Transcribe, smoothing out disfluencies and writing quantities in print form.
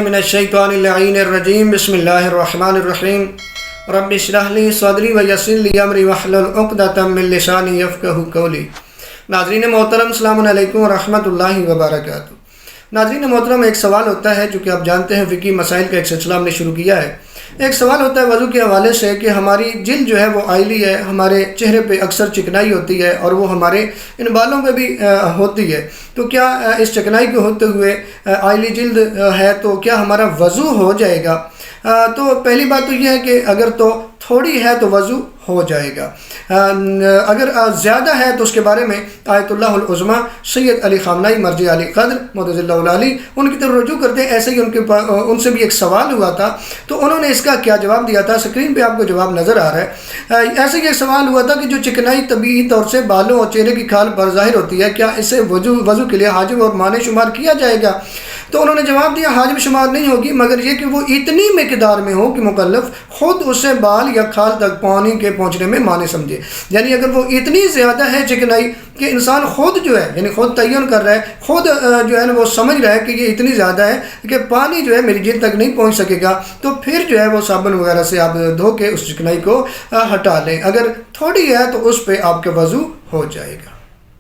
من الشیطان اللعین الرجیم بسم اللہ الرحمن الرحیم رب اشرح لی صدری ویسر لی امری واحلل عقدۃ من لسانی یفقہوا قولی۔ ناظرین محترم السلام علیکم ورحمۃ اللہ وبرکاتہ۔ ناظرین محترم، ایک سوال ہوتا ہے جو کہ آپ جانتے ہیں فقہی مسائل کا ایک سلسلہ ہم نے شروع کیا ہے۔ ایک سوال ہوتا ہے وضو کے حوالے سے کہ ہماری جلد جو ہے وہ آئلی ہے، ہمارے چہرے پہ اکثر چکنائی ہوتی ہے اور وہ ہمارے ان بالوں پہ بھی ہوتی ہے، تو کیا اس چکنائی کو ہوتے ہوئے آئلی جلد ہے تو کیا ہمارا وضو ہو جائے گا؟ تو پہلی بات تو یہ ہے کہ اگر تو تھوڑی ہے تو وضو ہو جائے گا، اگر زیادہ ہے تو اس کے بارے میں آیت اللہ العظمیٰ سید علی خامنائی مرجع علی قدر مدظ اللہ علی ان کی طرف رجوع کرتے ہیں۔ ایسے ہی ان سے بھی ایک سوال ہوا تھا تو انہوں نے اس کا کیا جواب دیا تھا، اسکرین پہ آپ کو جواب نظر آ رہا ہے۔ ایسے ہی ایک سوال ہوا تھا کہ جو چکنائی طبیعی طور سے بالوں اور چہرے کی کھال پر ظاہر ہوتی ہے، کیا اسے وضو کے لیے حاجب اور مانع شمار کیا جائے گا؟ تو انہوں نے جواب دیا حاجب شمار نہیں ہوگی، مگر یہ کہ وہ اتنی مقدار میں ہو کہ مکلف خود اسے بال یا کھال تک پانی کے پہنچنے میں مانع سمجھے۔ یعنی اگر وہ اتنی زیادہ ہے چکنائی کہ انسان خود جو ہے یعنی خود تعین کر رہا ہے، خود جو ہے نا وہ سمجھ رہا ہے کہ یہ اتنی زیادہ ہے کہ پانی جو ہے میری جلد تک نہیں پہنچ سکے گا، تو پھر جو ہے وہ صابن وغیرہ سے آپ دھو کے اس چکنائی کو ہٹا لیں۔ اگر تھوڑی ہے تو اس پہ آپ کا وضو ہو جائے گا۔